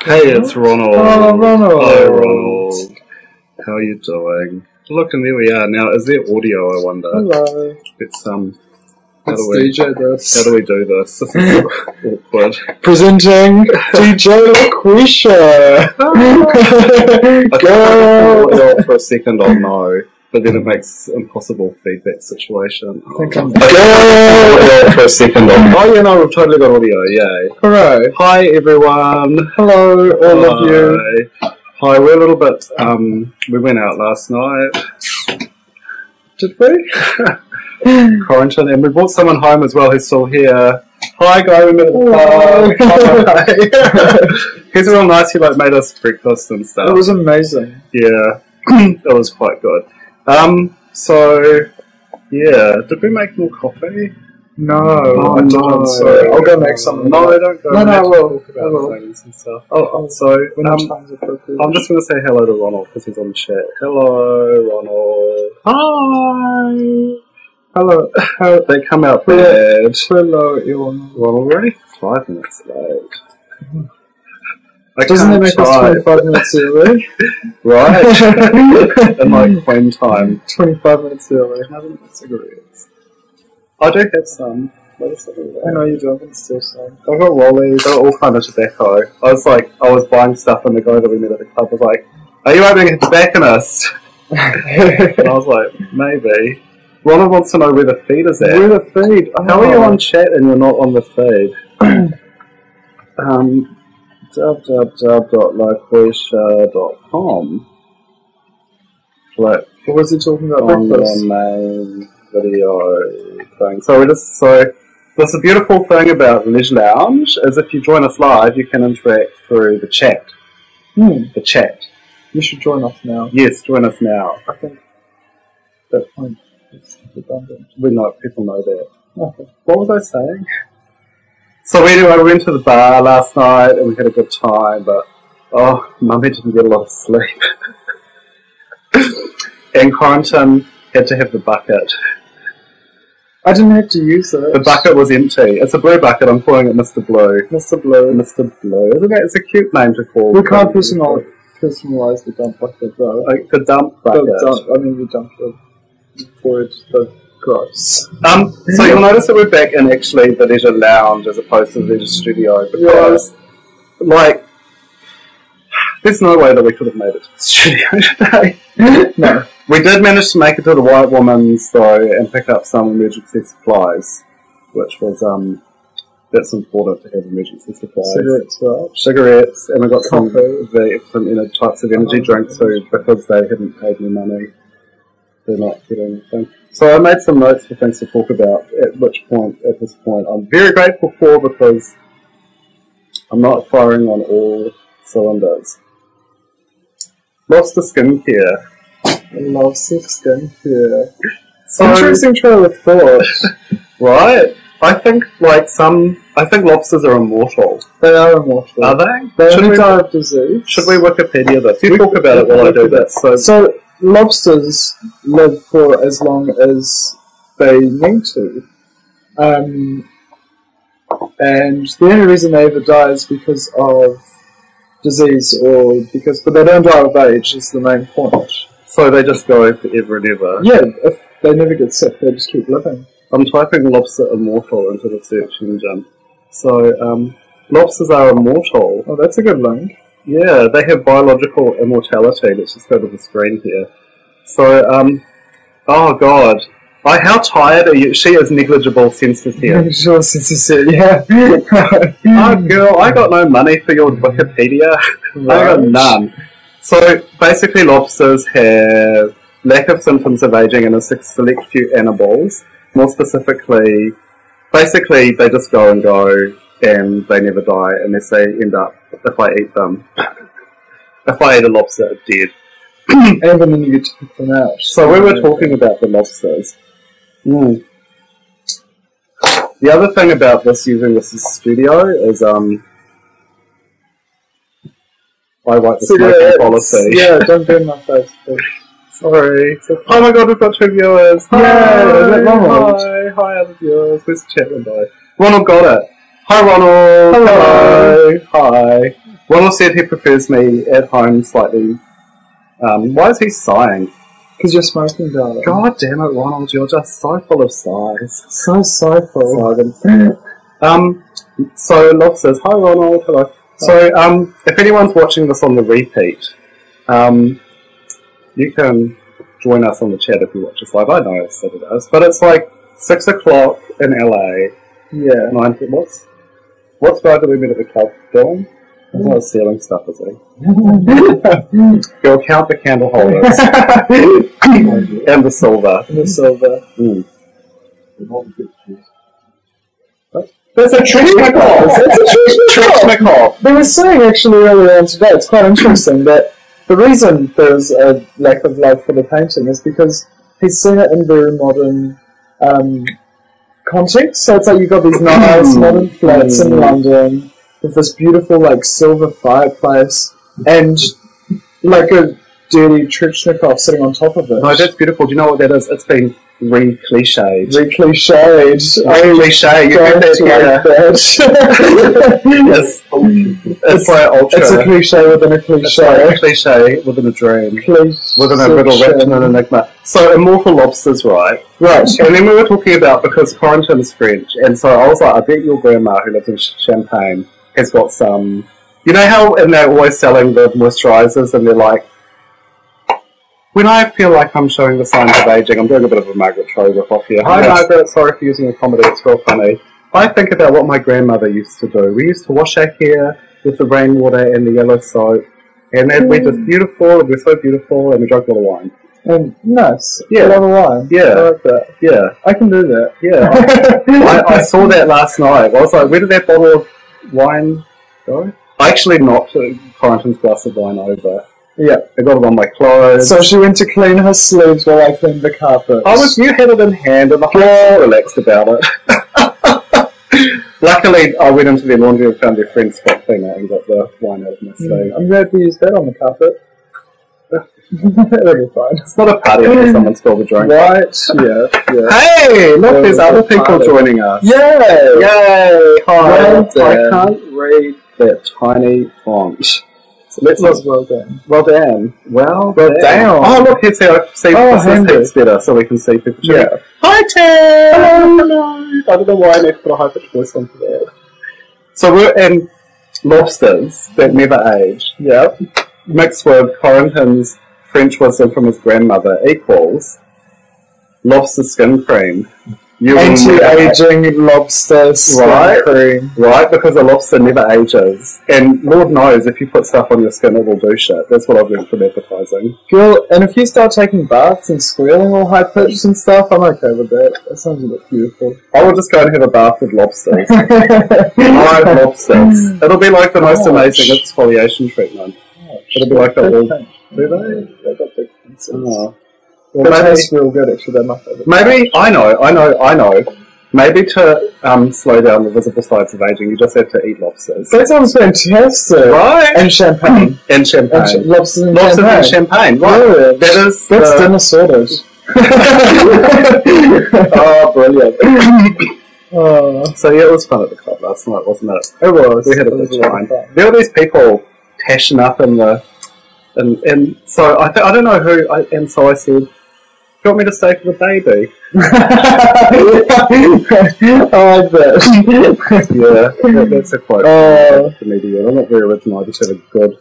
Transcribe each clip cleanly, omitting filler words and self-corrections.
Hey, it's Ronald. Oh, Ronald. Hi, Ronald. How are you doing? Look, and there we are. Now, is there audio, I wonder? Hello. It's, Let's DJ this. How do we do this? This is awkward. Presenting DJ LaQuisha. I Girl. thought for a second I'll know, but then it makes impossible feedback situation. I think I'm Girl. For a second I'll know. Oh, yeah, no, we've totally got audio, yay. Hooray. Hi, everyone. Hello, all of you. Hi, we're a little bit, we went out last night. Did we? Quarantine, and we brought someone home as well who's still here. Hi, guy, we met at the pub. He's real nice. He made us breakfast and stuff. It was amazing. Yeah, it was quite good. So yeah, did we make more coffee? No, I didn't. no. So I'll go make some. No, don't go. No, I will. Talk about things and stuff. So I'm just going to say hello to Ronald because he's on the chat. Hello, Ronald. Hi. Hello. They come out bad. Hello, everyone. Ronald, we're only 5 minutes late. Doesn't that make us 25 minutes early? Right. In like Queen time. 25 minutes early. I haven't cigarettes. I do have some. I know you do, I can steal some. I've got rollies, I've got all kind of tobacco. I was buying stuff and the guy that we met at the club was like, are you opening a tobacconist? And I was like, maybe. Ronald wants to know where the feed is at. Where the feed? Oh. How are you on chat and you're not on the feed? www.laquisha.com. Click What was he talking about? on Breakfast? the main video thing. So there's a beautiful thing about Leisure Lounge is if you join us live, you can interact through the chat. The chat. You should join us now. Yes, join us now. I think that point is redundant. People know that. Okay. What was I saying? So anyway, we went to the bar last night and we had a good time, but Mummy didn't get a lot of sleep. And Quarantine had to have the bucket. I didn't have to use it. The bucket was empty. It's a blue bucket. I'm calling it Mr. Blue. Mr. Blue. Mr. Blue. Isn't it? It's a cute name to call. We can't personalise the dump bucket though. Like the dump bucket. The dump for it. The gross. So you'll notice that we're back in actually the Leisure Lounge as opposed to the Leisure Studio because, there's no way that we could have made it to the studio today. No. We did manage to make it to the White Woman's though and pick up some emergency supplies, which was that's important to have emergency supplies. Cigarettes, right? Cigarettes, and we got some types of energy drinks too because they hadn't paid me money. They're not getting anything. So I made some notes for things to talk about. At this point, I'm very grateful for because I'm not firing on all cylinders. Lobster skincare. Lobster skincare. So, interesting trail of thought. Right? I think lobsters are immortal. They are immortal. Are they? They only die of disease. Should we Wikipedia this? You talk about it while I do this. So lobsters live for as long as they need to. And the only reason they ever die is because of disease but they don't die of age is the main point. So they just go forever and ever? Yeah, if they never get sick, they just keep living. I'm typing lobster immortal into the search engine. So, lobsters are immortal. Oh, that's a good link. Yeah, they have biological immortality. Let's just go to the screen here. So, oh god. How tired are you? She is negligible senses here. Negligible senses here, yeah. Oh girl, I got no money for your Wikipedia. Right. I got none. So basically lobsters have lack of symptoms of aging in a select few animals. More specifically, basically they just go and they never die unless they end up, if I eat them. If I eat a lobster, it's dead. And then you get to pick them out. So we were talking about the lobsters. The other thing about using this as studio is I like the smoking policy. Yeah, don't burn my face, please. Sorry. Oh my god, we've got 2 viewers. Hi! Hi other viewers. Where's the chat window? Ronald got it. Hi Ronald! Hello! Hi! Ronald said he prefers me at home slightly. Why is he sighing? Because you're smoking, darling. God damn it, Ronald, you're just so full of sighs. So full. So Love says, hi Ronald, hello. So if anyone's watching this on the repeat, you can join us on the chat if you watch us live. I know I said it is, but it's like 6 o'clock in LA. Yeah. What's guy that we met at the club doing? He's not stealing stuff, is he? Go count the candle holders. And the silver. Mm. There's a trichnikov! It's a trichnikov! They were saying actually earlier on today, it's quite interesting, that the reason there's a lack of love for the painting is because he's seen it in very modern context. So it's like you've got these nice modern flats in London with this beautiful like silver fireplace and like a dirty Trichnikov sitting on top of it. No, that's beautiful. Do you know what that is? It's been re-cliched. Re-cliched. Re-cliched. You heard that here. It's like ultra. It's a cliche within a cliche. It's like a cliche within a dream. Within a riddle wrapped in an enigma. So, Immortal Lobsters, right? Right. And then we were talking about, because Corentin's French, and so I was like, I bet your grandma, who lives in Champagne, has got some... You know how and they're always selling the moisturisers, and they're like, when I feel like I'm showing the signs of aging, I'm doing a bit of a Margaret Cho riff-off here. Hi, Margaret, sorry for using a comedy, it's real funny. I think about what my grandmother used to do. We used to wash our hair with the rainwater and the yellow soap, and then we're just beautiful, and we're so beautiful, and we drank a lot of wine. Nice. Yeah. A lot of wine. Yeah. I like that. Yeah. I can do that. Yeah. I saw that last night. I was like, where did that bottle of wine go? I actually knocked Corentin's glass of wine over. Yeah. I got it on my clothes. So she went to clean her sleeves while I cleaned the carpet. You had it in hand and the whole relaxed about it. Luckily, I went into their laundry and found their friend spot cleaner and got the wine out of my sleeve. I'm glad we used that on the carpet. That'll be fine. It's not a party until someone spilled the drink. Right, yeah. Hey, look, there's other people joining us. Yay! Hi. Well I can't read that tiny font. So let's look. Well done. Well done. Well down. Oh, look, here's how I see this better so we can see people. Yeah. Hi, Tam! Hello. I don't know why I need to put a high-pitched voice onto that. So we're in lobsters that never age. Yep. Mixed with Corentin's French wisdom from his grandmother equals lobster skin cream. Anti-aging lobster skin cream. Right, because a lobster never ages. And Lord knows, if you put stuff on your skin, it will do shit. That's what I've learned from advertising. Girl, and if you start taking baths and squealing all high-pitched and stuff, I'm okay with that. That sounds a bit beautiful. I will just go and have a bath with lobsters. I like lobsters. It'll be like the most amazing exfoliation treatment. It'll be like a little... Do they? They've got big pincers. Oh. Well, that tastes real good, actually. They're my favourite. Maybe, I know. Maybe to slow down the visible signs of aging, you just have to eat lobsters. That sounds fantastic. Right? And champagne. Lobsters and champagne. Right. Yeah. That's dinner sorted. Oh, brilliant. So yeah, it was fun at the club last night, wasn't it? It was. We had a good time. There were these people tashing up in the... And so I don't know who... and so I said... Do you want me to stay for the baby? I like that. Yeah, that's a quote from a comedian. I'm not very original, I just have a good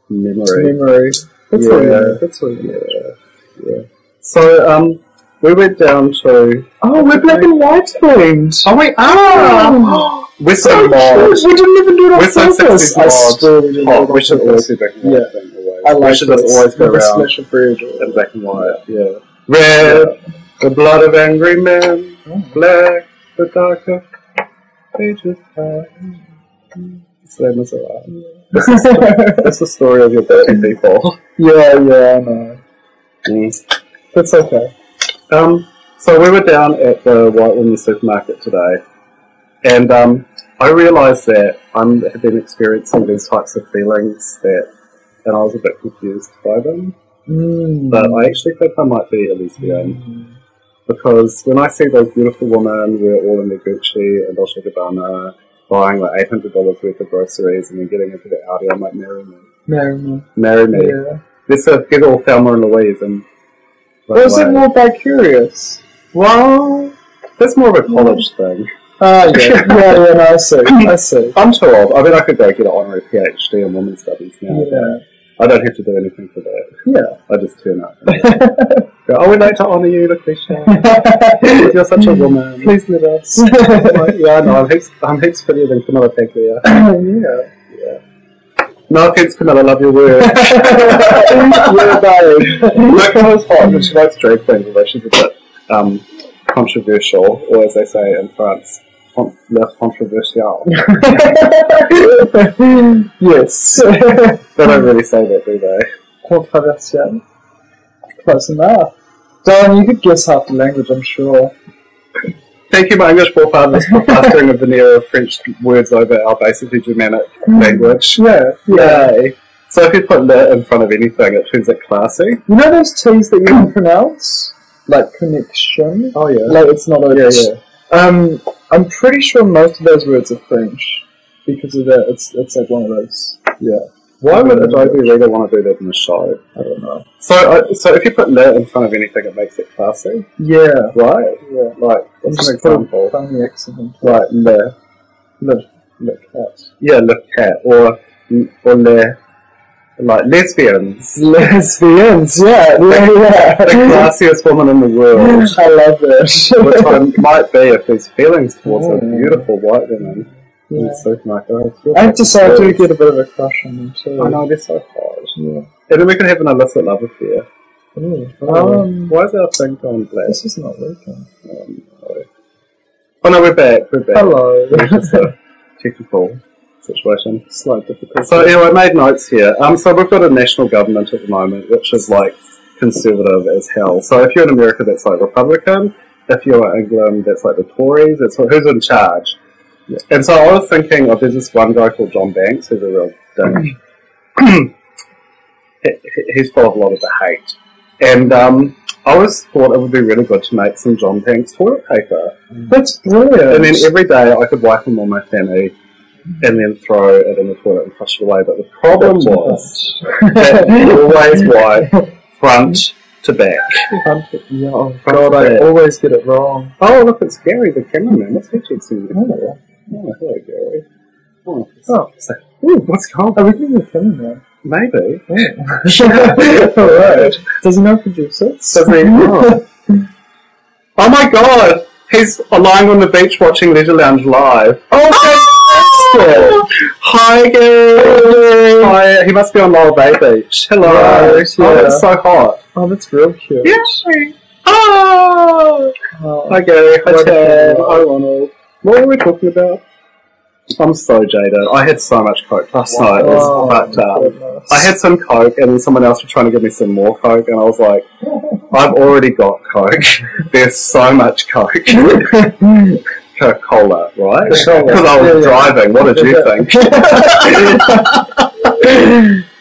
memory. That's what Yeah. So, we went down to... Oh, we're black and white themed. Oh, we are! We're so mod. We didn't even do it on purpose. I swear we didn't do it. We should always do black and white thing away. I like we should just always go around in black and white. Yeah. Red, the blood of angry men. Black, the darker pages Same as That's the story of your dirty people. Yeah, I know. That's okay. So we were down at the White Women's Supermarket today, and I realised that I have been experiencing these types of feelings and I was a bit confused by them. But I actually think I might be a lesbian. Because when I see those beautiful women, we're all in their Gucci and Dolce & Gabbana, buying like $800 worth of groceries and then getting into the Audi. I'm like, marry me. Marry me. Marry me. Yeah. Let's get all Thelma and Louise and... Or is it more by curious? Well, that's more of a college thing. Yeah, no, I see. I'm too old. I mean, I could go get an honorary PhD in women's studies now. Yeah. I don't have to do anything for that. Yeah. I just turn up. Go, oh, we'd like to honour you, cliche. You're such a woman. Please let us. Like, yeah, no, I'm heaps prettier than Camilla Paglia. Yeah. No offense, Camilla, love your work. You're babe. No, Camilla's hot, but she likes drag queens, although she's a bit controversial, or as they say in France, less controversial. Yes. They don't really say that, do they? Controversial. Close enough. Darren, you could guess half the language, I'm sure. Thank you, my English forefathers, for plastering a veneer of French words over our basically Germanic language. Yeah. Yay. So if you put le in front of anything, it turns it classy. You know those T's that you can pronounce? Like connection? Oh, yeah. Like it's not a... Yeah. I'm pretty sure most of those words are French. Because of that, it's like one of those. Yeah. Why would Adobe Reader want to do that in the show? I don't know. So if you put le in front of anything, it makes it classy? Yeah. Right? Yeah. Like, what's an Just put example? a funny accent into it. Right, le. Le cat. Yeah, le cat. Or le, like, lesbians. Lesbians, yeah. The classiest woman in the world. I love that. Which I might be if there's feelings towards a beautiful white woman. Yeah. It's so nice. I have to say, I do get a bit of a crush on them too. I know, they're so hot. Yeah. And then we can have an illicit love affair. Why is our thing going black? This is not working. Oh no, we're back. Hello. It's just a technical situation. Slight difficulty. So anyway, I made notes here. So we've got a national government at the moment, which is like conservative as hell. So if you're in America, that's like Republican. If you're in England, that's like the Tories. It's like, who's in charge? Yeah. And so I was thinking, there's this one guy called John Banks, who's a real dick. He's full of a lot of the hate. And I always thought it would be really good to make some John Banks toilet paper. That's brilliant. And then every day I could wipe them on my fanny and then throw it in the toilet and flush it away. But the problem was that you always wipe front to back. Yeah, oh God, I always get it wrong. Oh, look, it's Gary, the cameraman. What's he texting me? Oh, hello, Gary. Oh, ooh, what's going on? Are we getting the cameraman? Maybe. Yeah. Alright. Does he know producers? Does he? Oh. Oh my God! He's lying on the beach watching Leisure Lounge live. Oh, hi, Gary! Hi, he must be on Lower Bay Beach. Hello. Right, yeah. Oh, that's so hot. Oh, that's real cute. Yeah. Oh! Hi, Gary. Hi, Ted. Hi, Ronald. What were we talking about? I'm so jaded. I had so much Coke last night. It was fucked up. I had some Coke and then someone else was trying to give me some more Coke and I was like, I've already got Coke. There's so much Coke. Coca-Cola, right? Because I was driving. What did you think?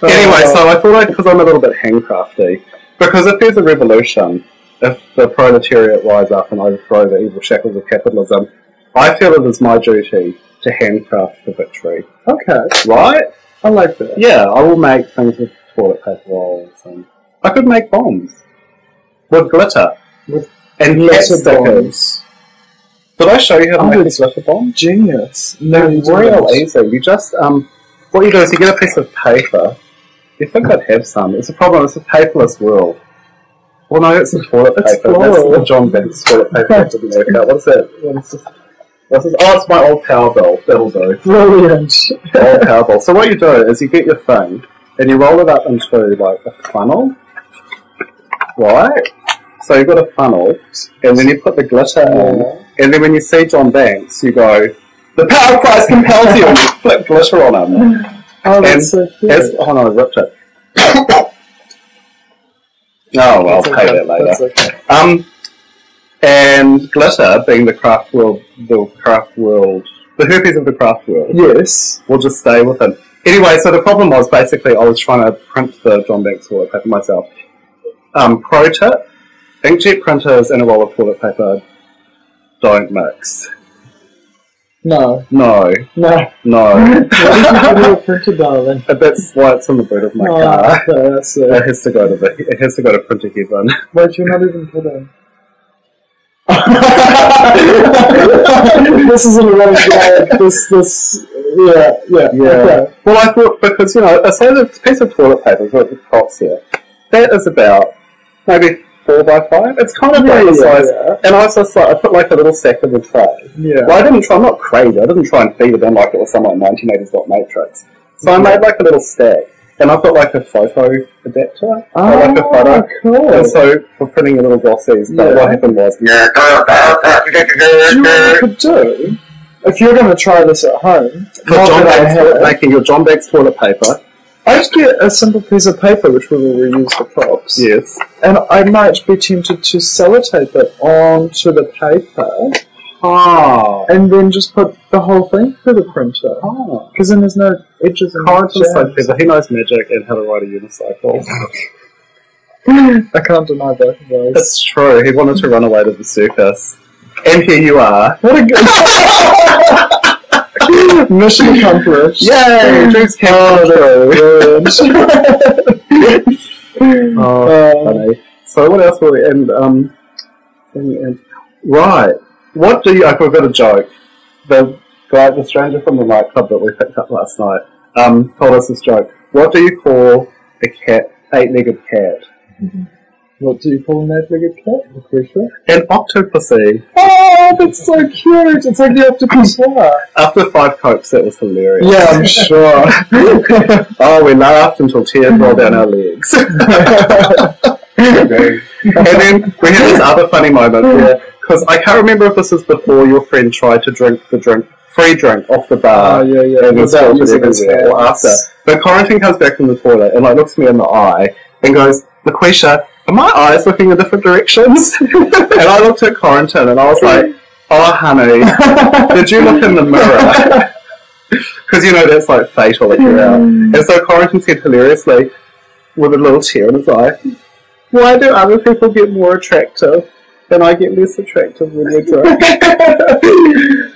Anyway, so I thought because I'm a little bit handcrafty, because if there's a revolution, if the proletariat rise up and overthrow the evil shackles of capitalism, I feel it is my duty to handcraft for victory. Okay. Right? I like that. Yeah, I will make things with toilet paper rolls and I could make bombs. With glitter. And cat stickers. Did I show you how to make a glitter bomb? Genius. No, it's real easy. You just, what you do is you get a piece of paper. You think I'd have some. It's a problem, it's a paperless world. Well, no, it's the toilet paper. That's the John Banks toilet paper. What is that? What is this? Oh, it's my old power bill. That'll do. Brilliant. Old power bill. So what you do is you get your thing and you roll it up into like a funnel, right? So you've got a funnel and then you put the glitter in and then when you see John Banks you go, the power of Christ compels you and you flip glitter on him. Oh, that's so cute. Oh no, I ripped it. Oh well, I'll pay that later. That's okay. And glitter, being the craft world, the herpes of the craft world. Yes. Will just stay with him. Anyway, so the problem was basically I was trying to print the John Banks toilet paper myself. Pro tip, inkjet printers and a roll of toilet paper don't mix. No. No. No. No. What did you do a printer, darling? That's why it's on the boot of my car. Okay, that's it. It has to go to printer heaven. Wait, you're not even kidding. This isn't a running gag. Yeah. Okay. Well, I thought, because, I say the piece of toilet paper, got the props here, that is about maybe 4x5. It's kind of like the size. Yeah. And I was just like, I put like a little stack in the tray. Yeah. Well, I'm not crazy. I didn't try and feed it in like it was some like 1980s dot matrix. So I made like a little stack. And I've got like a photo adapter. Like a photo. Cool. And so for printing your little glossies, but what happened was... Do you know what you could do? If you're going to try this at home, making your John Bags toilet paper, I'd get a simple piece of paper which we will reuse for props. Yes. And I might be tempted to sellotape it onto the paper. And then just put the whole thing through the printer. Because then there's no edges and Corentin's so clever. He knows magic and how to ride a unicycle. I can't deny both of those. It's true. He wanted to run away to the circus. And here you are. What a good... Mission accomplished. Yay! Dreams funny. So what else were we... And right. What do you... I've got a joke. The stranger from the nightclub that we picked up last night told us this joke. What do you call a cat, 8-legged cat? What do you call an 8-legged cat? Lucretia? An octopusy. Oh, that's so cute. It's like the octopus war. After 5 Cokes, that was hilarious. Yeah, I'm sure. Oh, we laughed until tears rolled down our legs. And then we had this other funny moment where, because I can't remember if this was before your friend tried to drink the free drink off the bar. Oh, yeah. And was everywhere, or after. But Corentin comes back from the toilet and like looks me in the eye and goes, "Laquisha, are my eyes looking in different directions?" And I looked at Corentin and I was like, "Oh, honey, did you look in the mirror?" Because that's like fatal if you're out. And so Corentin said hilariously, with a little tear in his eye, "Why do other people get more attractive and I get less attractive when we're drunk?"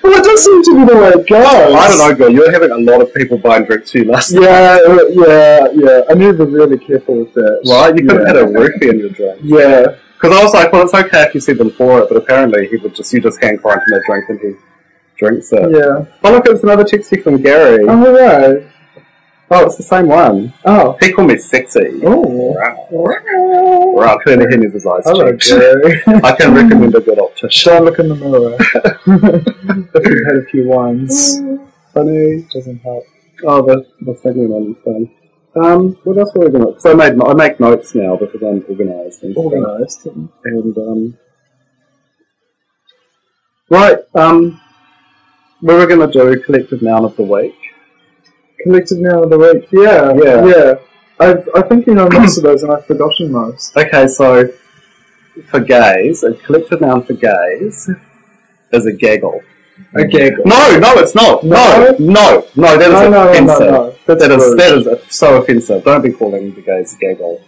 Well, it does seem to be the way it goes. I don't know, girl. You're having a lot of people buying drinks for you last night. Yeah. I need to be really careful with that. Right? You could have had a roofie in your drink. Yeah. Because I was like, well, it's okay if you see them pour it, but apparently you just hand Corentin a drink and he drinks it. Yeah. Oh, look, it's another text from Gary. Oh, right. Oh, it's the same one. Oh. He called me sexy. Oh. Wow, clearly he needs his eyes checked. Gary. I can recommend a good optician. Don't look in the mirror. If you've had a few wines. Funny. Doesn't help. Oh, the second one is fun. What else were we going to... Because I make notes now because I'm organised and organised. And, right, we were going to do collective noun of the week. Collective noun of the week, yeah. I think you know most of those and I've forgotten most. Okay, so for gays, a collective noun for gays is a gaggle. A gaggle? No, it's not. No, that is offensive. No. That is so offensive. Don't be calling the gays a gaggle.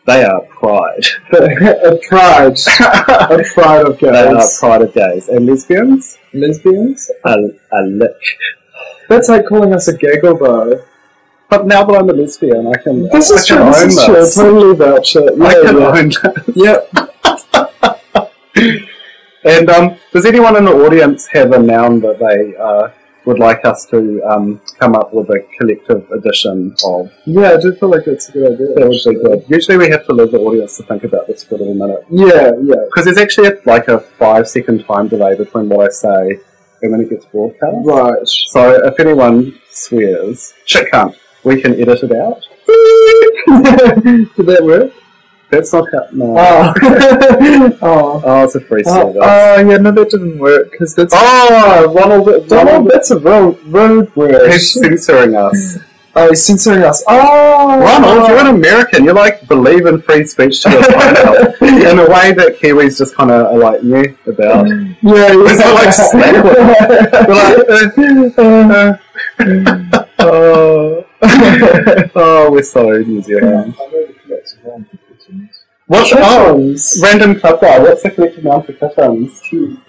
They are pride. A pride. A pride of gays. They are pride of gays. And lesbians? Lesbians? A lick. That's like calling us a gaggle, though. But now that I'm a lesbian, I can. This is true. Totally vouch it. Yeah, I can own this. Yep. And does anyone in the audience have a noun that they would like us to come up with a collective edition of? Yeah, I do feel like that's a good idea. That would be good. Usually we have to leave the audience to think about this for a little minute. Yeah. Because there's actually a 5-second time delay between what I say and when it gets broadcast. Right. So if anyone swears, shit cunt, we can edit it out. Did that work? That's not how... No. Oh, it's a free service. Oh, yeah, no, that didn't work. Cause that's Ronald, that's a road word. He's censoring us. Oh, he's censoring us. Oh! Ronald, you're an American. You, believe in free speech to a point now. In a way that Kiwis just kind of are about. Yeah. It's not like slap we're so New Zealand. What's Kittens. Random clutter. What's the collective noun for kittens? Truly.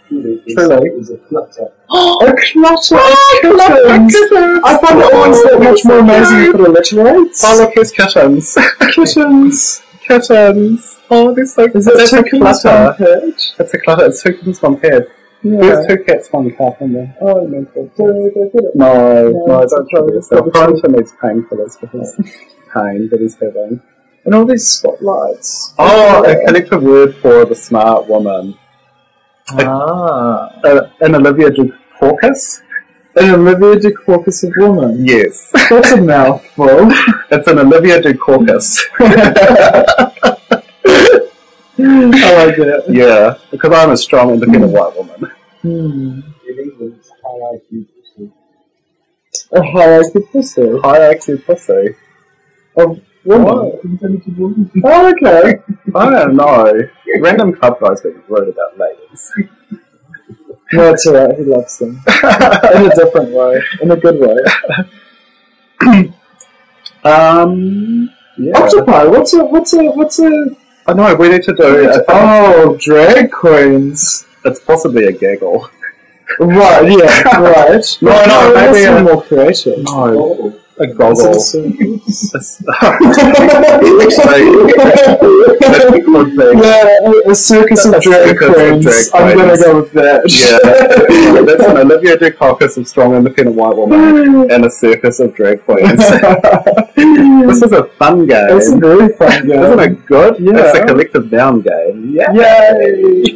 Is a clutter. A clutter of kittens! I find it always that much more amazing if it alliterates. Oh, look, here's kittens. Kittens. Kittens. Oh, they're so Is it two kittens, one page? It's a clutter. It's two kittens, one pad. Yeah. There's two cats, one cat in there. Oh, mental. Do they get it? No, it's don't try this. Brighton needs painkillers for his pain that he's having. And all these spotlights. Oh, a collective word for the smart woman. An Olivia Dukakis? An Olivia Dukakis of woman? Yes. That's a mouthful. It's an Olivia Dukakis. I like it. Yeah, because I'm a strong, independent white woman. In England, it's high IQ pussy. A high IQ pussy? High IQ pussy. Of woman? Oh, okay. I don't know. Random club guys being rude about ladies. No, it's alright, he loves them. In a different way. In a good way. Yeah. Octopi, what's a I know, we need to do drag queens. It's possibly a gaggle. Right, yeah, right. No, maybe that's more creative. No, a goggle. Is it a circus? Yeah, a circus of drag queens. I'm gonna go with that. Yeah, that's an Olivia Dukakis of strong, independent white woman and a circus of drag queens. This is a fun game. It's a very fun game. Isn't it good? Yeah. It's a collective noun game. Yeah. Yay!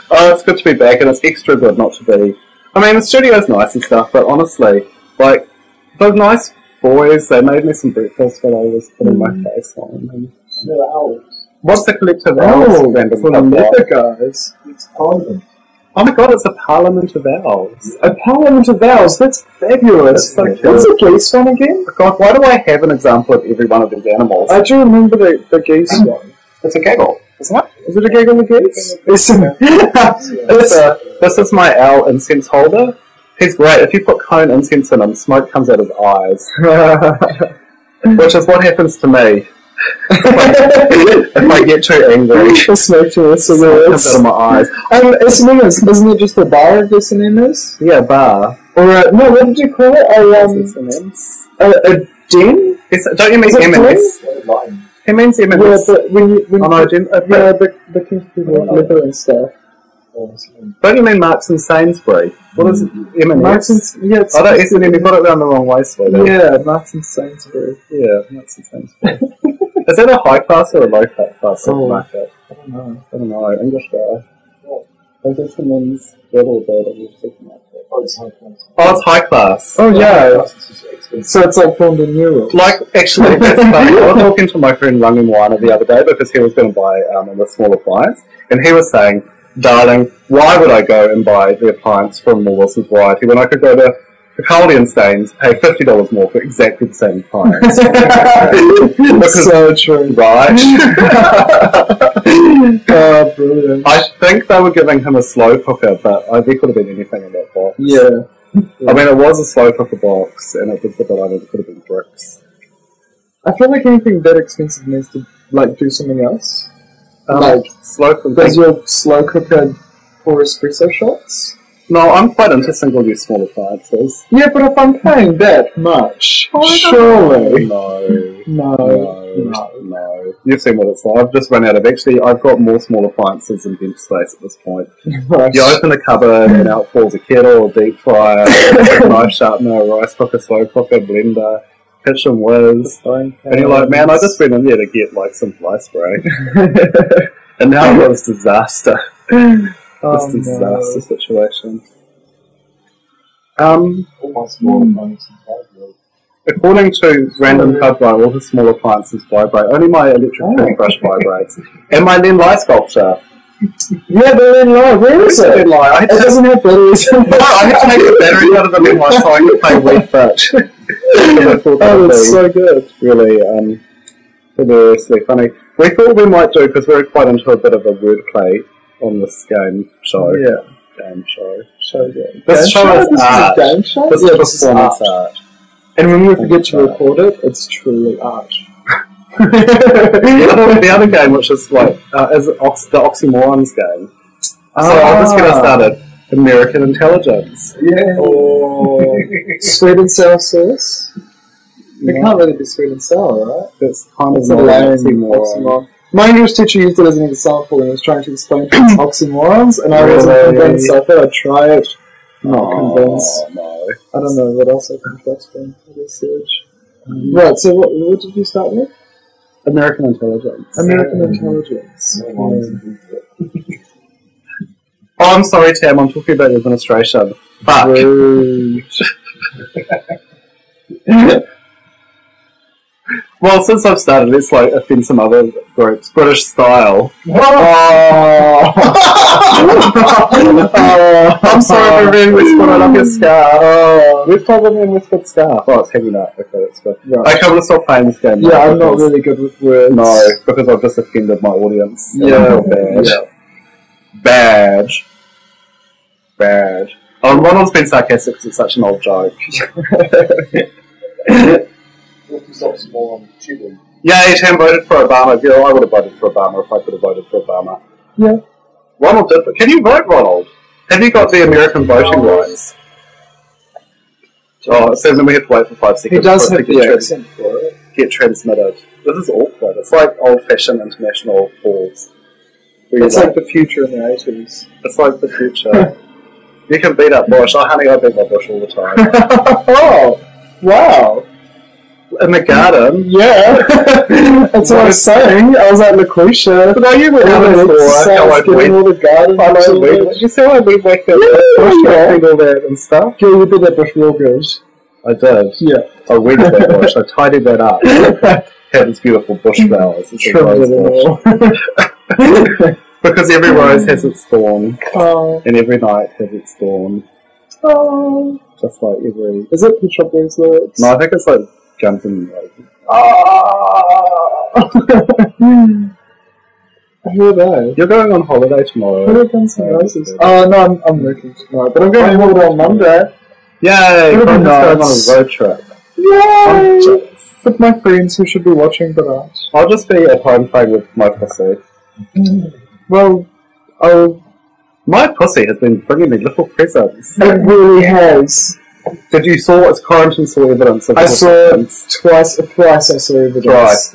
Oh, it's good to be back, and it's extra good not to be. I mean, the studio's nice and stuff, but honestly, like, those nice boys, they made me some breakfast while I was putting my face on. And They're owls. what's the collective owls? For the leather guys. It's Parliament. Oh my god, it's a parliament of owls. A parliament of owls, that's fabulous. That's so cute. What's a geese one again? God, why do I have an example of every one of these animals? I do remember the geese one. It's a gaggle, isn't it? Is it a gag on the geese? This is my owl incense holder. He's great. If you put cone incense in him, smoke comes out of his eyes. Which is what happens to me. If I get too angry, smoke comes out of my eyes. S&M's, isn't it just a bar of S&M's? Yeah, bar. Or no, what did you call it? S&M's. A den? Don't you mean M&S? He means M&S. Yeah, but when the people with liquor and stuff. Don't you mean Marks and Sainsbury? What is it? M&S? Marks and yeah, it's don't S&M, you got it around the wrong way, sweetie. Yeah, Marks and Sainsbury. Yeah, Marks and Sainsbury. Is that a high class or a low class supermarket? I don't know. English guy. Is S&M's good or bad in your supermarket? Oh, it's high class. Oh, it's high class. Oh, yeah. It's So it's like Bond in Europe. Like, actually, that's funny. I was talking to my friend Lung and Wana the other day because he was going to buy a small appliance, and he was saying, darling, why would I go and buy the appliance from Morrison's Variety when I could go to Capaldi and Staines, pay $50 more for exactly the same appliance? Because, so true. Right? Oh, brilliant. I think they were giving him a slow cooker, but there could have been anything in that box. Yeah. I mean, it was a slow cooker box, and it did the line, it could have been bricks. I feel like anything that expensive needs to like do something else. Slow cooker. Does your slow cooker pour espresso shots? No, I'm quite into single-use small appliances. Yeah, but if I'm paying that much, surely. No. You've seen what it's like. I've just run out of. Actually, I've got more small appliances than bench space at this point. Right. You open the cupboard and out falls a kettle, a deep fryer, a knife sharpener, a rice cooker, slow cooker, blender, kitchen whiz. And you're like, man, I just went in there to get like some fly spray. And now I've got this disaster. This disaster situation. According to Random Cub Guy, all his small appliances vibrate. Only my electric toothbrush vibrates. And my Len Lai sculpture. Yeah, the Len Lai. Where is it? Len Lai. It doesn't have batteries. No, I had to take the battery out of the Len Lai so I could play Wii Fit. Oh, that's so good. Really, hilariously funny. We thought we might do, because we're quite into a bit of a wordplay on this game show. Yeah. Game show. This show is art. This is a game show? This is performance art. And when we forget to record it, it's truly art. The other game, which is like is the oxymorons game. So I'll just get us started. American intelligence. Yeah. Or sweet and sour sauce. It can't really be sweet and sour, right? It's kind of It's a lame oxymoron. My English teacher used it as an example when he was trying to explain oxymorons, and I wasn't convinced. So I thought I'd try it. Not convinced. No. I don't know what else I can trust from research. Right, so what did you start with? American intelligence. American intelligence. Oh, I'm sorry, Tam, I'm talking about the administration. Fuck. Well, since I've started, let's like offend some other groups. British style. I'm sorry for being whispered. I love your scarf. We've told them in whispered scarf. Oh, it's hanging up. Okay, that's good. Right. Okay, I'm gonna stop playing this game. Yeah, I'm not really good with words. No, because I've just offended my audience. Yeah, badge. Badge. Oh, Ronald's been sarcastic because it's such an old joke. Yeah, Tam voted for Obama. Girl, I would have voted for Obama if I could have voted for Obama. Yeah. Ronald did. Can you vote, Ronald? Have you got the American voting rights? Oh, it says then we have to wait for 5 seconds. He does have the accent for it. Get transmitted. This is awkward. It's like old-fashioned international calls. It's like the future in the 80s. It's like the future. You can beat up Bush. Oh, honey, I beat my Bush all the time. Oh, wow. In the garden? Yeah. That's what I was saying. I was at LaQuisha. But you were all the garden. Did you see how I weed whacked that bush and all that and stuff? Yeah, you did that bush real good. I did. Yeah. I weeded that bush. I tidied that up. Had this beautiful bush flowers. Trimmed it all. Because every rose has its thorn. Oh. And every night has its dawn. Oh. Just like every... Is it Pet Shop Boys lyrics? No, I think it's like Guns N' Roses. Who are they? You're going on holiday tomorrow. Who are Guns N' Roses? Oh, no, I'm working tomorrow. But I'm going on holiday on Monday. Yay! I'm going on a road trip. Yay! With my friends who should be watching but aren't. I'll just be at home playing with my pussy. Well, my pussy has been bringing me little presents. It really has. Did you saw quarantine saw evidence of I saw twice I saw evidence.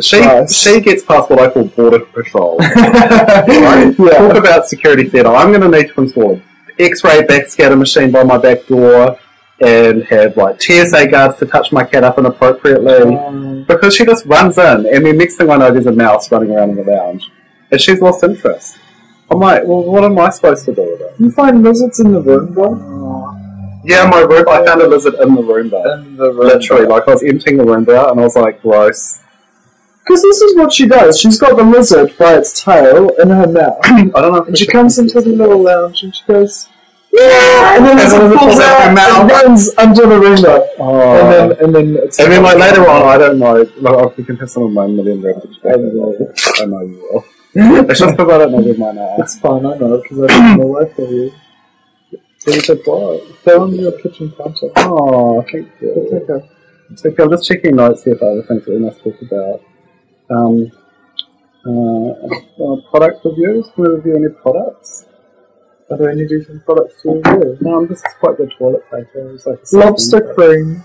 She gets past what I call border patrol. Right? Yeah. Talk about security theatre. I'm going to need to install an X-ray backscatter machine by my back door and have like TSA guards to touch my cat up inappropriately because she just runs in and then next thing I know there's a mouse running around in the lounge and she's lost interest. I'm like, well, what am I supposed to do with it? You find lizards in the room, bro? Yeah, my room. I found a lizard in the Roomba. Literally, like I was emptying the Roomba out and I was like, gross. Because this is what she does. She's got the lizard by its tail in her mouth. I don't know. And she comes into the little lounge and she goes, yeah! And then it falls out and runs under the Roomba. Oh. And then like later on, I don't know. Like, we can have some of my million rabbits back. I know you will. It's just because I don't know where mine are. It's fine, I know, because I don't know why for you. They're on your kitchen counter. Oh, thank you. It's okay. I'm just checking notes here for other things that we must talk about. Product reviews. Can we review any products? Are there any different products to review? No, this is quite good toilet paper. It's like lobster cream.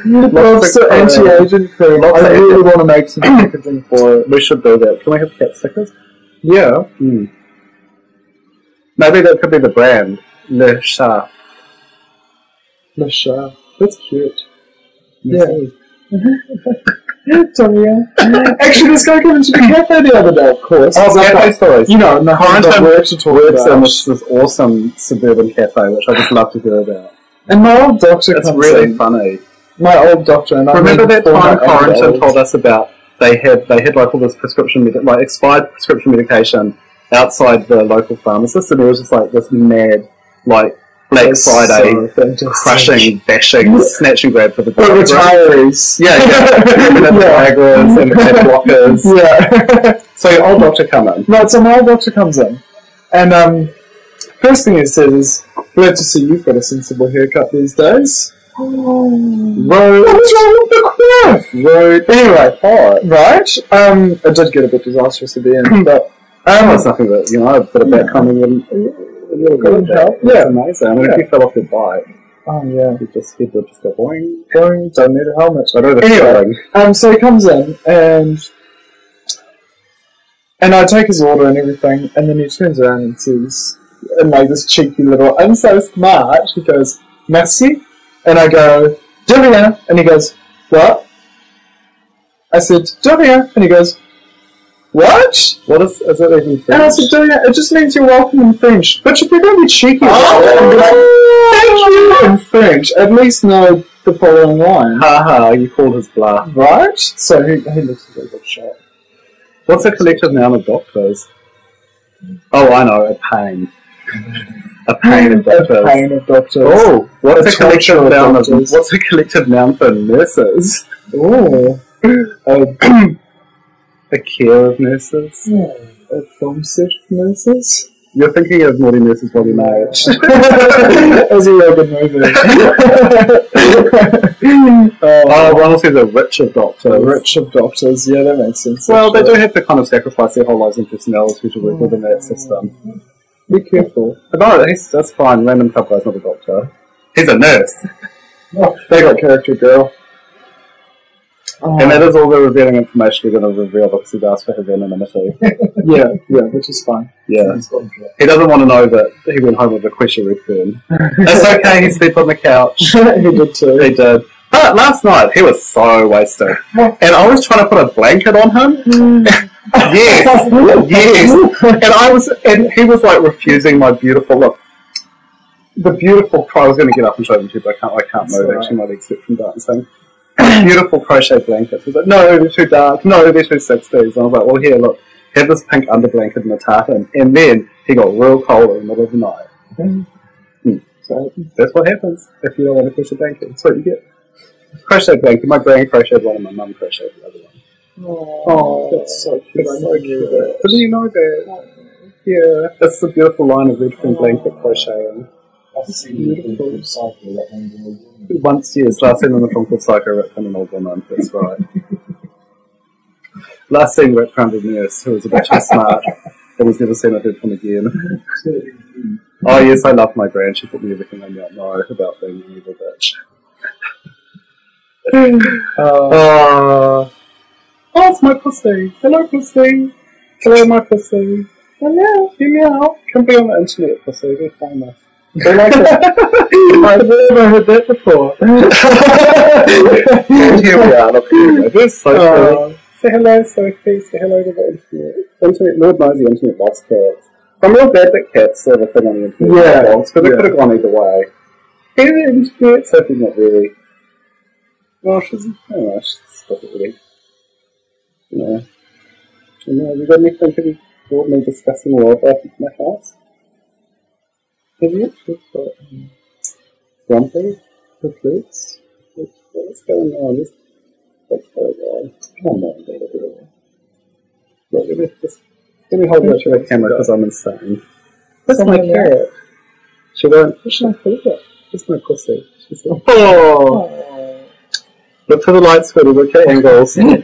Lobster anti-aging cream. I really want to make some packaging for it. We should do that. Can we have cat stickers? Yeah. Maybe that could be the brand. Le Chat. Le Chat. That's cute. Yeah. Tommy. Actually, this guy came into the cafe the other day, of course. Oh, cafe stories. You know, Quarantine works in this awesome suburban cafe, which I just love to hear about. And my old doctor It's really funny. My old doctor and I remember that time Quarantine told us about they had like all this prescription like expired prescription medication outside the local pharmacist, and it was just like this mad like Black Friday crushing, bashing, snatch and grab for the retirees. Yeah. And the Viagra's and the blockers. Yeah. So your old doctor come in. No, so my old doctor comes in, and first thing he says is, "Glad to see you've got a sensible haircut these days." Road. What's wrong with the quiff? Road. Anyway, right? It did get a bit disastrous at the end, but it's nothing that, you know, a bit of that kind of wouldn't help. Yeah. It's amazing. I mean, if you fell off your bike, he would just go boing, boing, don't need a helmet. Anyway, so he comes in, and I take his order and everything, and then he turns around and says, in like this cheeky little, I'm so smart, he goes, merci, and I go, de rien, and he goes, what? I said, de rien, and he goes, what? What is it even French? And I said, de rien, it just means you're welcome in French. But if you're going to be cheeky thank you in French, at least know the following line. Haha, you called his bluff. Right? So he looks a little bit sharp. What's a collective noun of doctors? Oh, I know, a pain. A pain of doctors. A pain of doctors. Oh, what's a collective noun of what's a collective noun for nurses? Oh. A care of nurses. A film set of nurses. You're thinking of Naughty Nurses Body Marriage. As a real good movie. One says a rich of doctors. A rich of doctors, yeah, that makes sense. Well, they do have to kind of sacrifice their whole lives and personality to work within that system. Be careful. No, that's fine. Random club guy's not a doctor. He's a nurse. They got character, girl. And that is all the revealing information we're going to reveal because he'd asked for his anonymity. yeah, which is fine. Yeah. He doesn't want to know that he went home with a Quisha red fern. That's okay, he slept on the couch. He did too. He did. But last night, he was so wasted. And I was trying to put a blanket on him. Yes. And he was like refusing my beautiful look. The beautiful I was going to get up and show them to you, but I can't move. Actually, my legs slip from dancing. Beautiful crochet blankets. He was like, no, they're too dark. No, they're too 60s. And I was like, well, here, look. Have this pink under blanket and a tartan. And then he got real cold in the middle of the night. So that's what happens if you don't want a crochet blanket. That's what you get. Crochet blanket. My grand crocheted one and my mum crocheted the other one. Oh, that's so cute. It's so cute. Did you know that? Yeah. That's the beautiful line of red fin blanket crocheting. I've seen beautiful cycle that once, yes, last seen in the film called Psycho Ripped and an Old Woman, that's right. Last scene Rick found a nurse who was a bit too smart and was never seen or heard from again. Oh yes, I love my grand, she taught me everything I now know about being an evil bitch. Oh, it's my pussy. Hello, pussy. Hello, my pussy. Hello, meow. Come be on the internet, pussy, they're famous. They like it. I've never heard that before. And here we are. Look, this is so cool. Say hello, Sophie. Say hello to the internet. Lord knows the internet loves cats. I'm real bad that cats sort of thing on the internet. Yeah. Because it could have gone either way. Hey, the internet. Sophie's not really. Well, she's got it really. Yeah. You know, have you got anything to be brought me discussing wildlife into my house? Have you actually got grumpy, perplexed? What's going on? What's going on? Come on, baby girl. Look, let me hold you up to the camera because I'm insane. That's my cat. She won't. What should I call it? It's my pussy. She's like, oh! Look for the light, Scotty. Look at angles. Smile!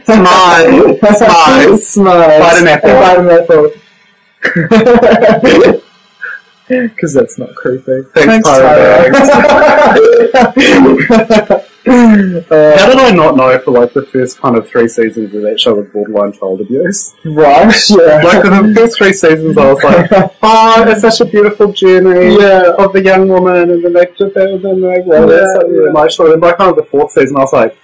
Bite an apple. Because that's not creepy. Thanks Tyra. How did I not know for like the first kind of 3 seasons of that show with borderline child abuse? Right, yeah. Like for the first 3 seasons I was like, oh, it's such a beautiful journey of the young woman and then they did that and then like, well, that's so really emotional. And by kind of the 4th season I was like,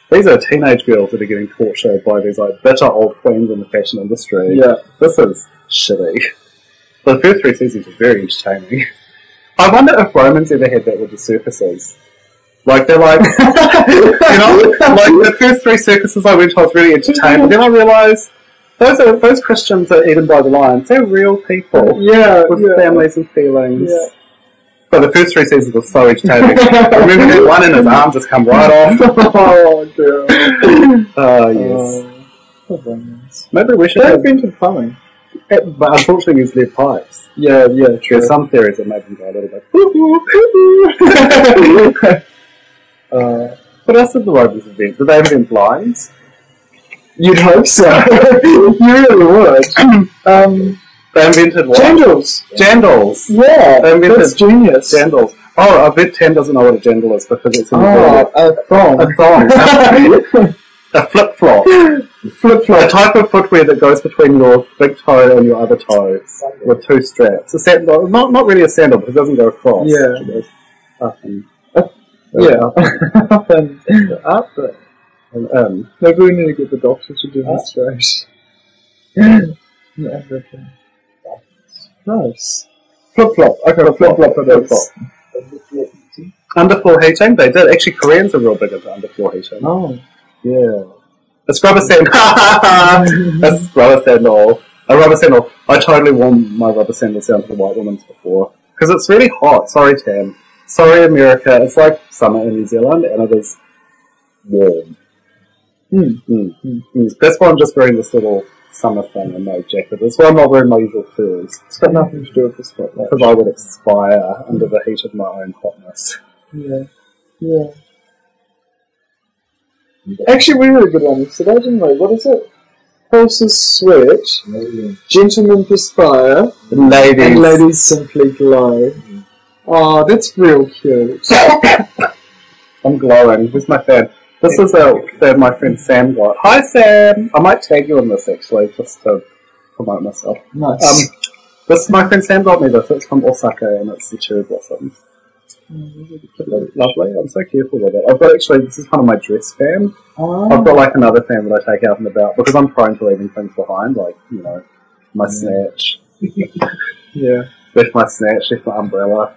these are teenage girls that are getting tortured by these like bitter old queens in the fashion industry. Yeah. This is shitty. But the first 3 seasons were very entertaining. I wonder if Romans ever had that with the circuses. Like, they're like, you know, like the first 3 circuses I went to, I was really entertained, but then I realised those Christians are eaten by the lions. They're real people. Yeah. With families and feelings. Yeah. But the first 3 seasons were so entertaining. I remember that one and his arm just come right off. Oh, girl. Oh, yes. Maybe we should have invented plumbing. But unfortunately, use lead pipes. Yeah, true. There's some theories that make them go a little bit. What else did the Rovers invent? Did they invent blinds? You'd hope so. You really would. They invented what? Jandals. Jandals. Yeah, They invented that's genius. jandals. Oh, I bet Tam doesn't know what a jandal is because it's in the A thong. A thong. A flip-flop. Flip-flop. A type of footwear that goes between your big toe and your other toe with two straps. A sandal, not really a sandal because it doesn't go across. Yeah. It goes up and Yeah. Up and up. and Maybe we need to get the doctor to demonstrate. Everything. Nice. Flip-flop. Okay, flip-flop it is. Underfloor heating, they did. Actually, Koreans are real big into underfloor heating. Oh. Yeah. A scrubber sandal. That's rubber sandal. A rubber sandal. I totally worn my rubber sandals down to the white woman's before. Because it's really hot. Sorry, Tam. Sorry, America. It's like summer in New Zealand, and it is warm. That's why I'm just wearing this little summer thing and no jacket. That's why I'm not wearing my usual furs. It's got nothing to do with the spotlight. Because I would expire under the heat of my own hotness. Yeah. Yeah. Actually, we were good on this today, didn't we? What is it? Horses sweat, gentlemen perspire, and ladies simply glow. Oh, that's real cute. I'm glowing. Who's my fan? This is a fan my friend Sam got. Hi, Sam! I might tag you in this, actually, just to promote myself. Nice. My friend Sam got me this. It's from Osaka, and it's the cherry blossoms. Lovely. I'm so careful with it. I've got this is kind of my dress fan. I've got like another fan that I take out and about because I'm prone to leaving things behind, like, my snatch. Yeah. Left my snatch, left my umbrella,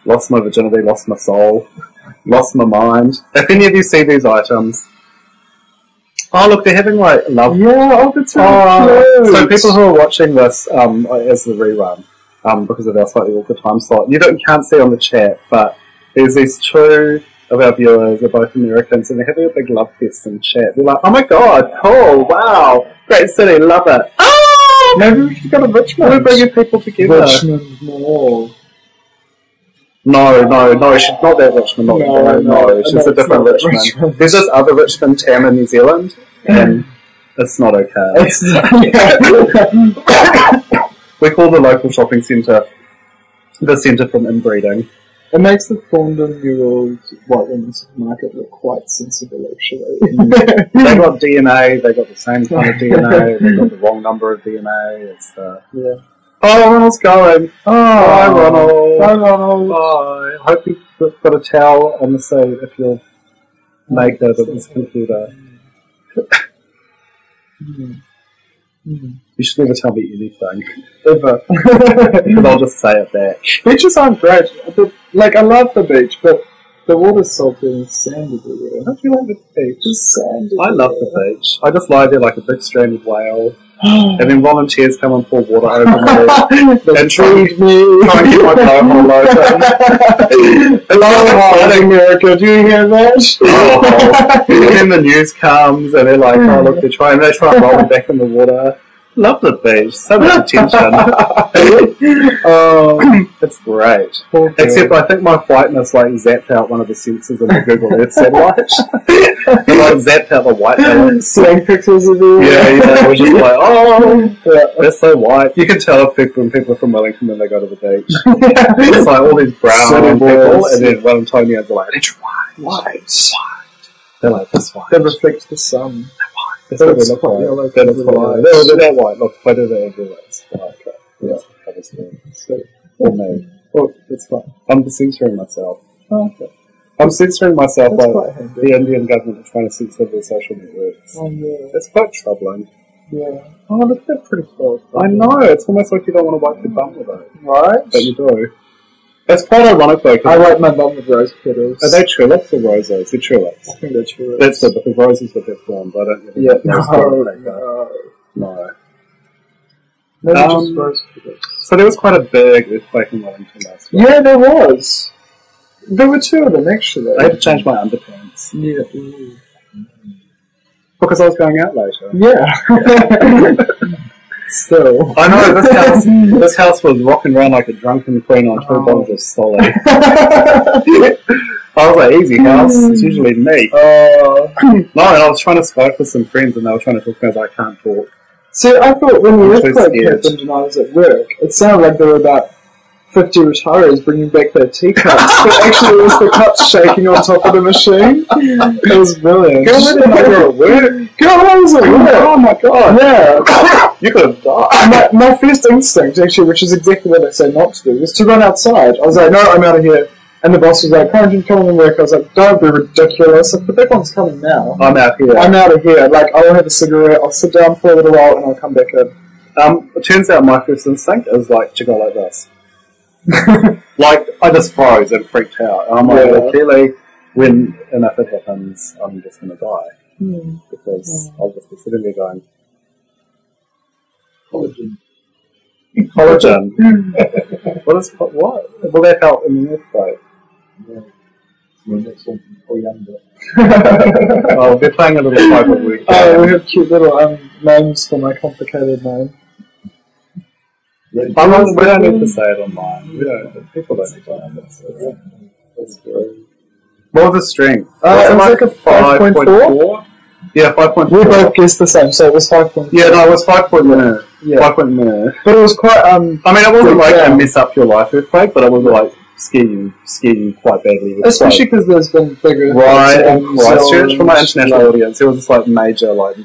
lost my virginity, lost my soul, lost my mind. If any of you see these items, oh look, they're having like love. Yeah, that's really cute. So people who are watching this as the rerun, because of our slightly awkward time slot, you can't see on the chat, but there's these two of our viewers, they're both Americans, and they're having a big love fest in chat. They're like, oh my god, cool, wow, great city, love it. Oh! Maybe we should go to Richmond. We're bringing people together. Richmond Mall. No, she's not that Richmond, no, she's a different Richmond. There's this other Richmond town in New Zealand, and it's not okay. We call the local shopping centre the centre from inbreeding. It makes the Thorndon New World White Women's Supermarket look quite sensible, actually. They got DNA, they got the same kind of DNA, they got the wrong number of DNA. It's yeah. Oh, Ronald's going. Oh, bye, Ronald. Bye, Ronald. Bye. I hope you've got a towel on the seat if you're naked at this computer. You should never tell me anything. Ever. Because I'll just say it back. Beaches aren't great. I love the beach, but the water's salty and sand everywhere. Don't you like the beach? Just sand everywhere. I love the beach. I just lie there like a big stranded whale. And then volunteers come and pour water over me. And treat me. Try and get my blowhole open. Blowhole in America, do you hear that? And then the news comes and they're like, oh look, they try and roll me back in the water. Love the beach. So much attention. It's great. Except I think my whiteness zapped out one of the sensors in the Google Earth satellite. It zapped out the white balance. Slang pixels of you. Yeah. We're just like, they're so white. You can tell when people are from Wellington when they go to the beach. It's like all these brown people, and then Wellingtonians are like, it's white. They're like, this white. They reflect the sun. That's what they look like. They're that white. Look, if I do that everywhere, it's white. Yeah, that's good. For me. Well, it's fine. I'm censoring myself. Oh, okay. I'm censoring myself That's like the Indian government are trying to censor their social networks. Oh, yeah. It's quite troubling. Yeah. Oh, look at that pretty flower. I know, it's almost like you don't want to wipe your bum with it. Right? But you do. It's quite ironic though. I wipe my bum with rose petals. Are they tulips or roses? They're tulips. I think they're tulips. That's good, because roses would have thorns. I don't really like rose No. Maybe just rose petals. So there was quite a big earthquake in Wellington last week. Yeah, there was. There were two of them, actually. I had to change my underpants. Yeah. Because I was going out later. Yeah. Still. I know, this house was rocking around like a drunken queen on 2 bottles of Stolly. I was like, easy house. It's usually me. No, and I was trying to Skype with some friends, and they were trying to talk to me. I was like, I can't talk. See, I thought when the I'm too earthquake scared. happened and I was at work, it sounded like there were about 50 retirees bringing back their teacups, but actually it was the cups shaking on top of the machine. It was brilliant. Girl, I didn't know you were at work. Girl, I was at work. Oh my god. Yeah. You could have died. My first instinct, actually, which is exactly what they say not to do, was to run outside. I was like, no, I'm out of here. And the boss was like, can't you come and work? I was like, don't be ridiculous. If the big one's coming now, I'm out here. I'm out of here. Like, I'll have a cigarette, I'll sit down for a little while, and I'll come back in. It turns out my first instinct is like to go like this. Like, I just froze and freaked out. And I'm like, well, clearly, when and if it happens, I'm just going to die. Because I'll just be sitting there going, collagen. Collagen? What? Will that help in the earthquake? Yeah. Well, that's something coriander. Oh, they're playing a little private week. Oh, we have cute little names for my complicated name. We don't need to say it online. People don't need to know. That's great. What was the strength? It was like a 5.4. Yeah, 5.4. We both guessed the same, so it was 5.4. Yeah, no, it was 5.0. Yeah. 5.0. But it was quite, I mean, it wasn't like a mess up your life earthquake, but it was like scare you quite badly. Especially because there's been bigger right in Christchurch. For my international audience, there was this like major like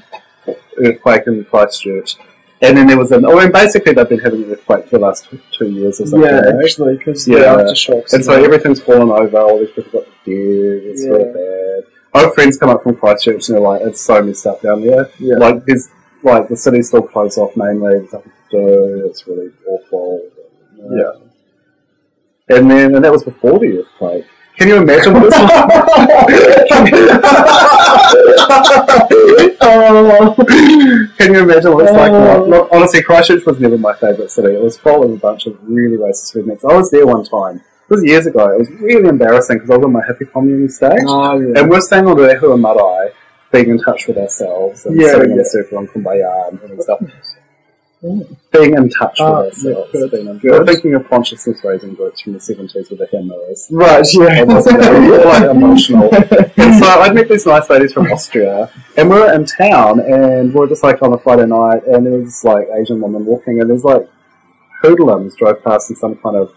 earthquake in Christchurch. And then there was basically they've been having an earthquake for the last 2 years or something. Yeah, actually, because the aftershocks. And so everything's fallen over, all these people got dead, it's really bad. I have friends come up from Christchurch and they're like, it's so messed up down there. Yeah. Like, there's, like, the city's still closed off mainly, there's nothing to do, it's really awful. And that was before the earthquake. Can you imagine what it's like? Can you imagine what it's like? Look, honestly, Christchurch was never my favourite city. It was full of a bunch of really racist rednecks. I was there one time. It was years ago. It was really embarrassing because I was on my hippie commune stage. And we're staying on the Rehua Marae, being in touch with ourselves and sitting in a circle on Kumbaya and stuff. Being in touch with ourselves. We're thinking of consciousness raising groups from the 70s with the hair mirrors. Right, yeah. All like emotional. And so I'd met these nice ladies from Austria, and we were in town, and we were just like on a Friday night, and there was this like Asian woman walking, and there's like hoodlums drove past in some kind of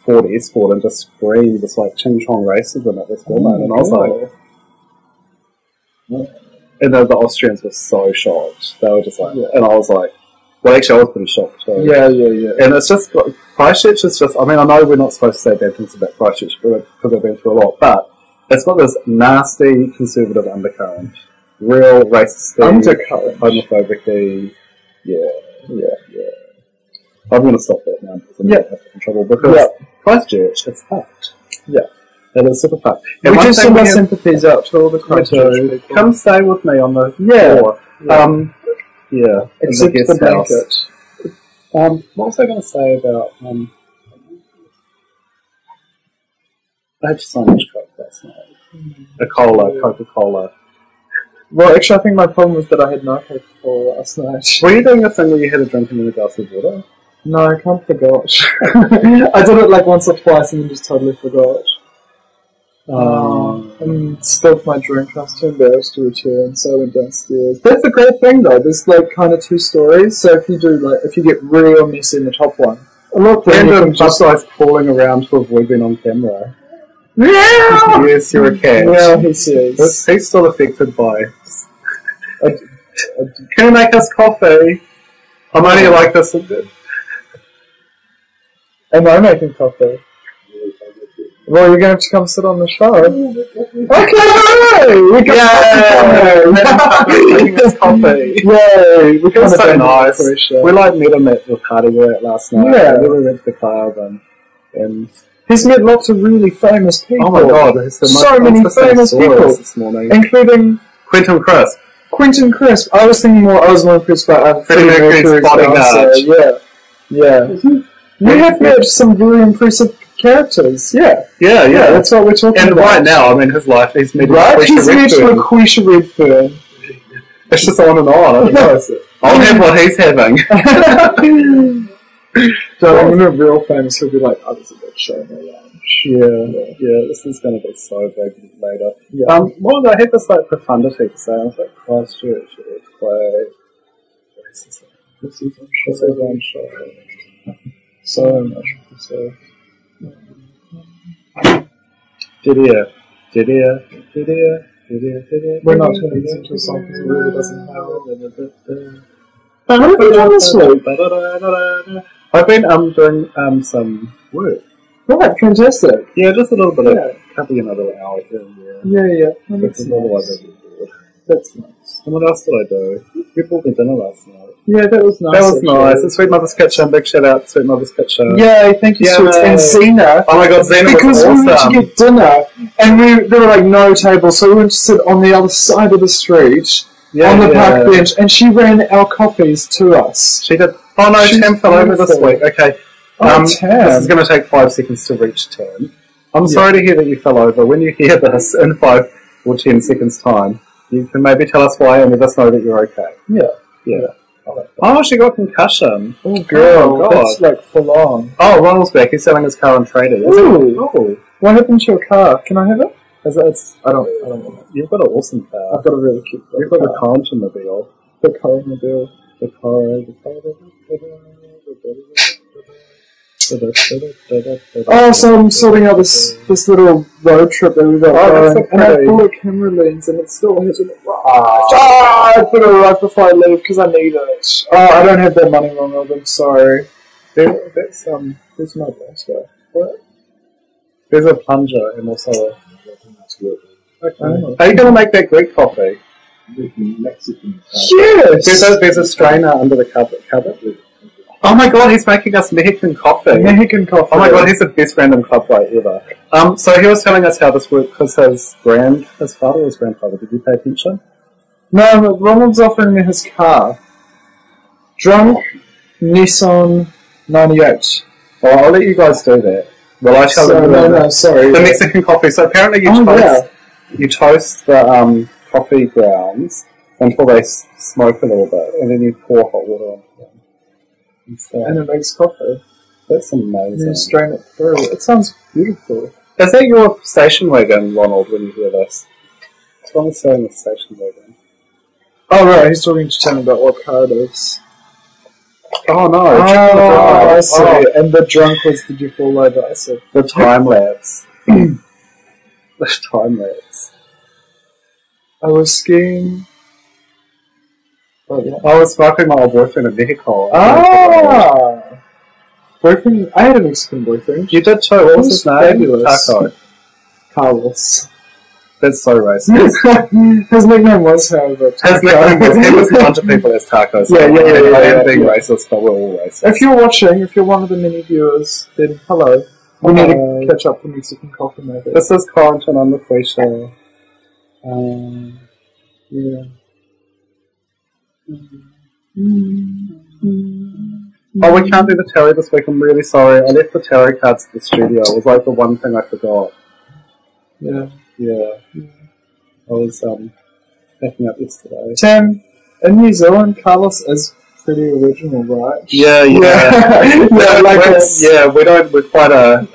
Ford Escort and just screamed this like ching chong racism at this woman, and I was like, and the Austrians were so shocked. They were just like, and I was like, well, actually, I was pretty shocked too. Yeah. And it's just, Christchurch is just, I mean, I know we're not supposed to say bad things about Christchurch because they've been through a lot, but it's got this nasty conservative undercurrent. Real racist undercurrent. Homophobic-y. Yeah. I'm going to stop that now because I'm going to have in trouble because Christchurch is fucked. Yeah. It is super fucked. And we just send our sympathies out to all the Christchurch people. Come stay with me on the floor. Yeah, except the blanket. What was I going to say about... I had so much Coke last night. A Coca-Cola. Well, actually, I think my problem was that I had no Coca-Cola last night. Were you doing a thing where you had a drink and then a glass of water? No, I can't forgot. I did it like once or twice and then just totally forgot. And spilled my drink. I was too embarrassed to return, so I went downstairs. That's the great thing though, there's like kind of two stories, so if you get real messy in the top one. Look, random bus guys crawling around to avoid being on camera. Yeah! Yes, you're a cat. Yeah, he says. He's still affected by... Can you make us coffee? I'm only like this. Am I making coffee? Well, you're going to have to come sit on the show. Okay! We got coffee! Yay! We got so nice. We like met him at the party we were at last night. Yeah. And then we went to the club and he's met lots of really famous people. Oh my god, so many famous people this morning. Including Quentin Crisp. I was more impressed by Freddie Mercury's bodyguard. Yeah. We have met some very impressive characters, yeah. That's what we're talking about. And right now, I mean, his life, he's met LaQuisha Redfern. It's just on and on. I don't know. I'll have what he's having. So when we're real famous, he'll be like, oh, there's a big show in the lounge. Yeah, this is going to be so big later. Yeah. Well, I had this like profundity to say. I was like, Christchurch, earthquake. This is on show. So much to say. Didier. We're not turning this into a song because it really doesn't have it. I've been doing some work. Right, fantastic. Yeah, just a little bit of probably another hour here and there. Yeah. Because otherwise I'd be bored. That's nice. And what else did I do? We bought me dinner last night. Yeah, that was nice. That was nice. It's Sweet Mother's Kitchen. Big shout out to Sweet Mother's Kitchen. Yay, thank you, Sweet. And Zena. Oh my god, Zena was because awesome. we went to get dinner, and there were like no tables, so we went to sit on the other side of the street, on the park bench, and she ran our coffees to us. She did. Oh no, Tam fell over this week. Okay. Tam. This is going to take 5 seconds to reach Tam. I'm sorry to hear that you fell over. When you hear this in 5 or 10 seconds time, you can maybe tell us why and let us know that you're okay. Yeah. Oh, she got concussion. Oh, girl, God. that's like full on. Oh, Ronald's back. He's selling his car on Trader. Ooh. What happened to your car? Can I have it? I don't want it. You've got an awesome car. I've got a really cute car. You've got the Conchmobile. The Conchmobile. Oh, so I'm sorting out this little road trip that we've got going, and I bought a camera lens, and it still hasn't arrived. I put it right before I leave because I need it. Oh, I don't have that money, Ronald. I'm sorry. There's my blaster. What? There's a plunger and also a. Okay. Are you going to make that Greek coffee? Mexican. Yes. There's a strainer under the cupboard. Oh my god, he's making us Mexican coffee. Mexican coffee. Oh my god, he's the best random club guy ever. So he was telling us how this worked because his father or his grandfather, did you pay attention? No, but Ronald's offering me his car. Drunk Nissan 98. Well, I'll let you guys do that. Well, I tell them no, sorry. The Mexican coffee. So apparently you toast the coffee grounds until they smoke a little bit, and then you pour hot water on them. And it makes coffee. That's amazing. And you strain it through. It sounds beautiful. Is that your station wagon, Ronald, when you hear this? What's wrong with saying the station wagon? Oh, right, he's talking to Tim about what car it is. Oh, no. I see. Oh. And the drunk was, did you fall over? I see. The time lapse. The time lapse. I was skiing. Oh, yeah. I was smoking my old boyfriend in Mexico. Ah! Boyfriend? I had a Mexican boyfriend. You did too. What was his name? Fabulous. Taco. Carlos. That's so racist. His nickname was, however, Taco. His nickname was, there was a bunch of people as tacos. So yeah. I am being racist, but we're all racist. If you're watching, if you're one of the many viewers, then hello. We need to catch up for Mexican coffee, maybe. This is Corentin on the Quisha. Yeah. Oh, we can't do the tarot this week. I'm really sorry. I left the tarot cards at the studio. It was like the one thing I forgot. Yeah. I was packing up yesterday. Tim, in New Zealand, Carlos is pretty original, right? Yeah. We're quite a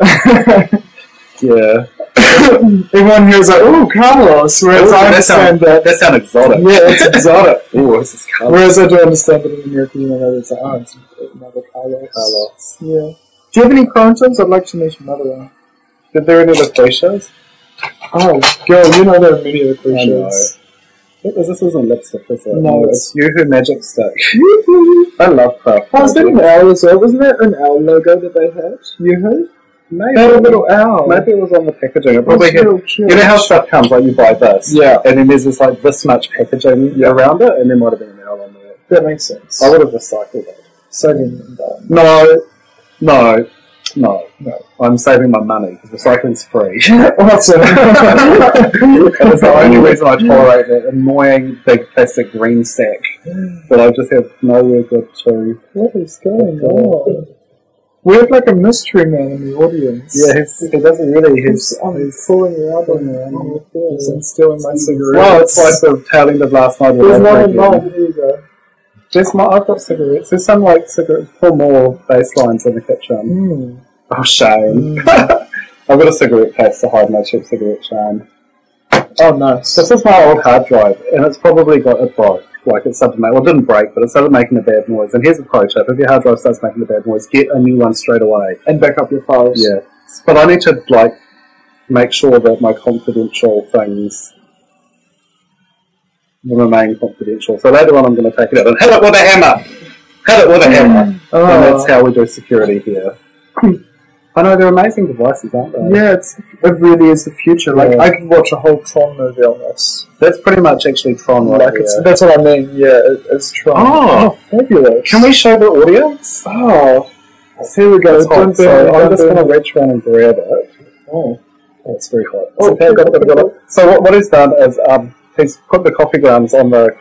yeah. Everyone here is like, "Oh, Carlos," whereas I understand that sounds exotic. Yeah, it's exotic. Oh, this is Carlos. Whereas I do understand that in America, it's like, oh, it's another Carlos. Yeah. Do you have any Corinthians? I'd like to meet another one. Did there any other cliches? Oh, girl, you know there are many other cliches. This isn't lipstick, is it? No, it's Yoo-hoo Magic Stick. I love craft. Oh, is that an owl as well? Wasn't that an owl logo that they had? Yoo-hoo? Maybe. They had a little owl. Maybe it was on the packaging. It probably had, you know how stuff comes, like you buy this, and then there's this like this much packaging around it, and there might have been an owl on there. That makes sense. I would have recycled it. Saving No. I'm saving my money because recycling's free. Awesome. And it's the only reason I tolerate that annoying big plastic green sack that I just have nowhere good to. What is going on? We have like a mystery man in the audience. Yeah, he doesn't really. He's fooling around on there and stealing my cigarettes. Well, it's like the tail end of last night. There's one involved. Here you go. I've got cigarettes. There's some like cigarettes. Pull more bass lines in the kitchen. Oh, shame. I've got a cigarette case to hide my cheap cigarette chain. Oh, nice. This is my old hard drive, and it's probably got it broke. Like, it started making, well, it didn't break, but it started making a bad noise. And here's a pro tip: if your hard drive starts making a bad noise, get a new one straight away. And back up your files. Yeah. But I need to, like, make sure that my confidential things remain confidential. So later on I'm going to take it out and hit it with a hammer! Hit it with a hammer! Oh. And that's how we do security here. I know, they're amazing devices, aren't they? Yeah, it really is the future. Like, I could watch a whole Tron movie on this. That's pretty much actually Tron right Like, that's what I mean, yeah, it's Tron. Oh, fabulous. can we show the audience? Oh, here we go. So I'm just going to reach around and grab it. Oh, it's very hot. Oh, okay, got it. So what he's done is he's put the coffee grounds on the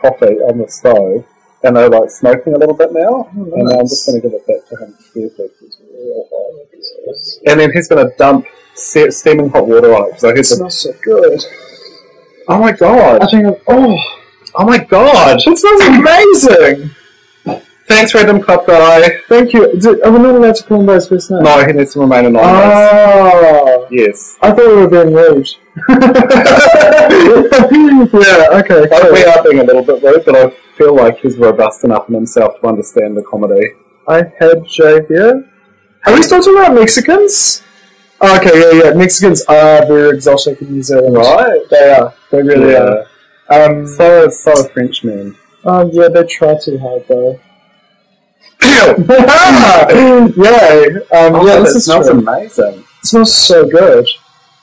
stove, and they're like smoking a little bit now. Oh, nice. And now I'm just going to give it back to him. And then he's going to dump steaming hot water on it. So it smells so good. Oh my god! I think oh my god! It smells amazing! Thanks, Random Club Guy. Thank you. Are we not allowed to call him by his first name? No, he needs to remain anonymous. Oh! Yes. I thought we were being rude. Yeah, okay. Cool. We are being a little bit rude, but I feel like he's robust enough in himself to understand the comedy. I had Javier. Are we still talking about Mexicans? Oh, okay, yeah. Mexicans are very exotic in New Zealand. Right? They are. They really are. So are Frenchmen. Oh, yeah, they try too hard, though. Yeah. Yeah, this smells amazing. It smells so good.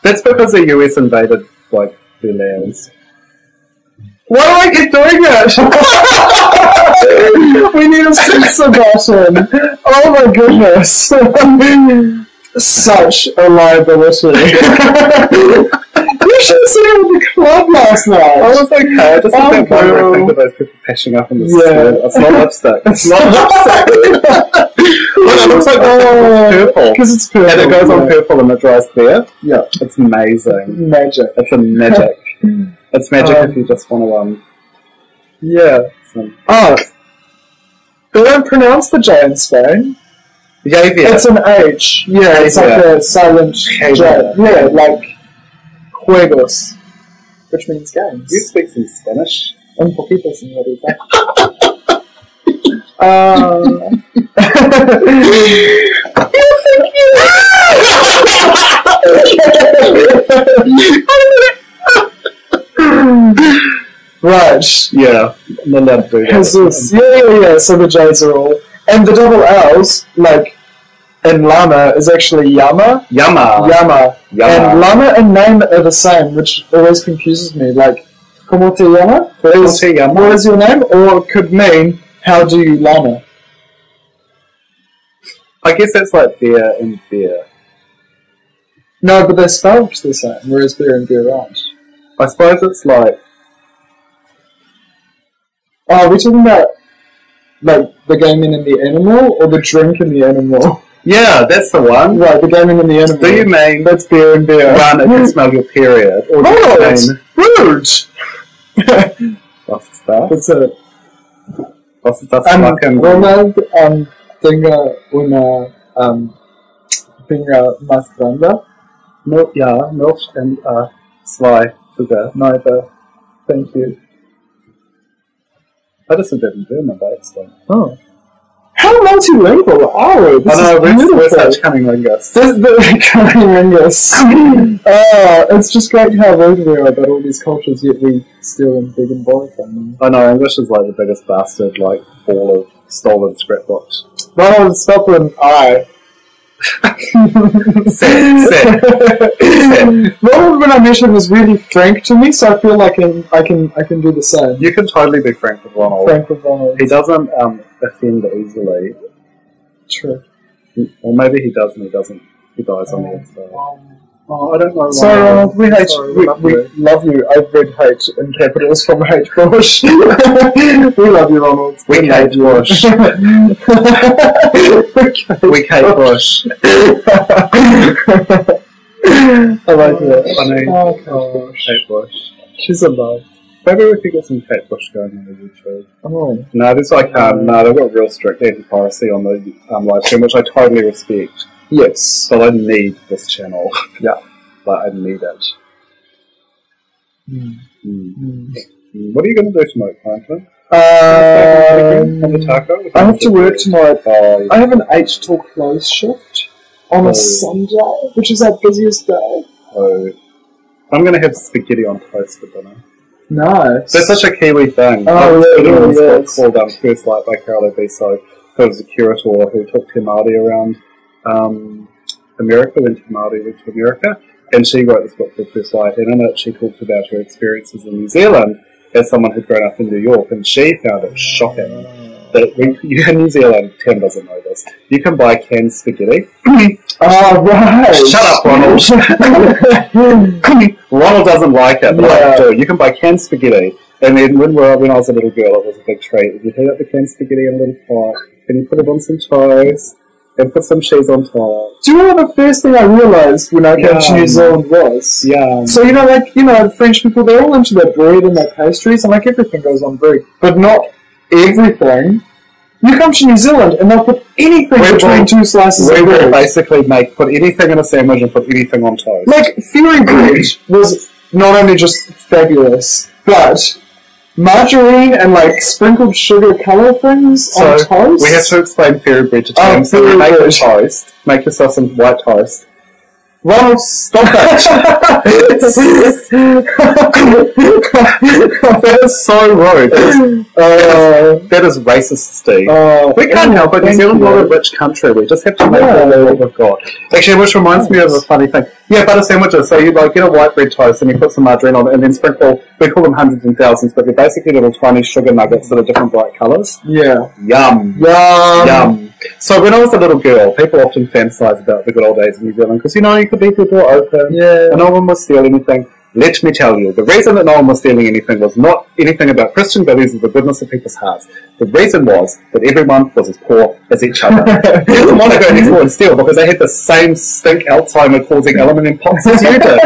That's because the US invaded, like, their lands. Why do I keep doing it? We need a censor button. Oh my goodness. Such a liability. You should have seen him at the club last night. I was okay. I just think that one of those people pashing up in the street. It's not lipstick. It's not lipstick. It looks like purple. Because it's purple. And it goes on purple and it dries there. Yeah. It's amazing. Magic. It's a magic. It's magic if you just want to, yeah. They don't pronounce the J in Spain. Javier. It's an H. Yeah, it's like a silent J. Yeah, like juegos, which means games. You speak some Spanish. Un poquito, señorita. Right. Yeah. I'm not allowed to do that. Jesus. Yeah. So the J's are all. And the double L's, like, in llama, is actually Yama. Yama. And llama and name are the same, which always confuses me. Like, ¿Cómo te llama? What is your name? Or it could mean, how do you llama? I guess that's like bear and bear. No, but they're spelled the same, whereas bear and bear aren't. I suppose it's like... Oh, are we talking about, like, the gaming in the animal, or the drink in the animal? Yeah, that's the one. Right, the gaming in the animal. Do you mean... That's bear and bear. Run, it can smell your period. Or oh, that's rude! What's the stuff? That's it. What's the stuff? Ronald, tenga una, tenga más grande. Milk, yeah, milk and, sly sugar. Neither. Thank you. I just didn't do my base though. Oh. How multilingual are we? This is we're such cunnilingus. This is the cunnilingus. It's just great how rude we are about all these cultures, yet we steal and big and borrow from them. I know, English is like the biggest bastard, like, ball of stolen scrapbooks. No, it's spelled with an I. Set. Ronald, when I met him, was really frank to me, so I feel like I can do the same. You can totally be frank with Ronald. Frank with Ronald. He doesn't offend easily. True. Or maybe he does and he doesn't. He dies on the inside. I don't know. Sorry, Ronald, we hate you. We love you. I've read hate in capitals from Hate Bush. We love you, Ronald. We hate Bush. We hate Bush. I like that. Funny. Oh, gosh. Kate Bush. She's a love. Maybe we could get some Kate Bush going on the YouTube. Oh. No, there's like, no, they've got real strict anti-piracy on the live stream, which I totally respect. Yes. but I need this channel. Yeah. Like, I need it. Mm. What are you going to do tonight, Franklin? On the taco? I have to work tomorrow. Oh, yeah. I have an 8 till close shift on a Sunday, which is our busiest day. Oh. I'm going to have spaghetti on toast for dinner. Nice. That's such a Kiwi thing. Oh, There was yeah, a book called First Light by Carol Ebiso, who was a curator who took Te Māori around America, when Te Māori went to America, and she wrote this book called First Light, and in it she talked about her experiences in New Zealand as someone who'd grown up in New York, and she found it shocking that when you're in New Zealand, Tim doesn't know this, you can buy canned spaghetti. Oh, right. Shut up, Ronald. Ronald doesn't like it, but I do. You can buy canned spaghetti, and then when I was a little girl, it was a big treat. You heat up the canned spaghetti in a little pot, and you put it on some toast, and put some cheese on top. Do you know what the first thing I realised when I came to New Zealand was? Yeah. So, the French people, they're all into their bread and their pastries, and everything goes on bread. But not everything. You come to New Zealand, and they'll put anything between 2 slices of bread. We basically put anything in a sandwich and put anything on toast. Fairy bread was not only just fabulous, but margarine and sprinkled sugar colour things on toast. We have to explain fairy bread to Tim. So you make the toast, make yourself some white toast. Ronald, stop that! That is so rude. That is racist, Steve. We can't help it. New Zealand's not a rich country. We just have to make what we've got. Actually, which reminds me of a funny thing. Yeah, butter sandwiches. So you get a white bread toast and you put some margarine on it and then sprinkle, we call them hundreds and thousands, but they're basically little tiny sugar nuggets that are different bright colours. Yeah. Yum. Yum. Yum. So when I was a little girl, people often fantasise about the good old days in New Zealand because, you could leave your door open and no one would steal anything. Let me tell you, the reason that no one was stealing anything was not anything about Christian values or the goodness of people's hearts. The reason was that everyone was as poor as each other. They didn't want to go next door and steal because they had the same stink Alzheimer-causing aluminium pots as you did.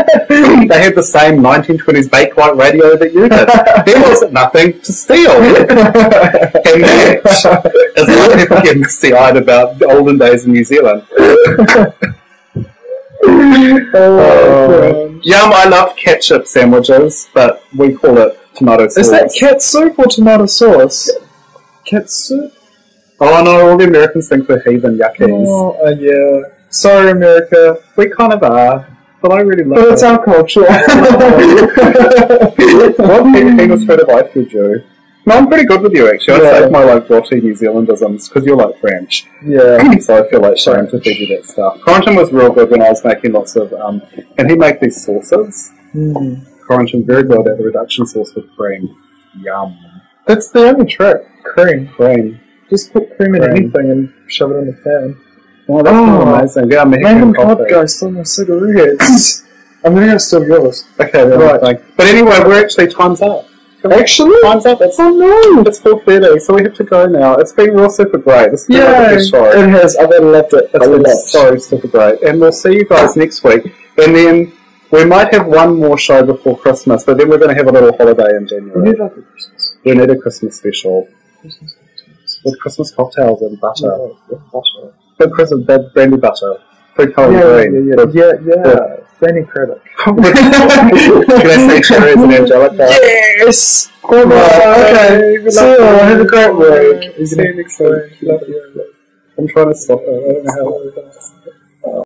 They had the same 1920s Bakelite radio that you did. There was nothing to steal. And that is why people get misty-eyed about the olden days in New Zealand. Yum, I love ketchup sandwiches, but we call it tomato sauce. Is that cat soup or tomato sauce? Cat soup? Oh no, all the Americans think we're heathen yuckies. Oh, yeah. Sorry, America. We kind of are, but I really love it. But it's our culture. What famous food have I fed you? No, I'm pretty good with you, actually. I'd say my rotty New Zealandisms, because you're French. Yeah. So I feel shame to feed you that stuff. Corrington was real good when I was making lots of, and he'd make these sauces. Corrington, very good at the reduction sauce with cream. Yum. That's the only trick. Cream. Just put cream in anything and shove it in the pan. Oh, that's amazing. Yeah, random pod guy stole my cigarettes. I'm going to go steal yours. Okay, right. But anyway, we're actually time's up. Actually? Time's up. It's 4:30, so we have to go now. It's been real super great. This has been a good show. It has. I've loved it. It's been so super great. And we'll see you guys next week. And then we might have one more show before Christmas, but then we're going to have a little holiday in January. We need a Christmas. We need a Christmas special. With Christmas cocktails and butter. But brandy butter. Food coloured green. Yeah. Fanny credit. Can I say cherries and angelica? Yes! Okay. See you all. Have a great week. See you next week. Love you. I'm trying to stop it. I don't know how it does.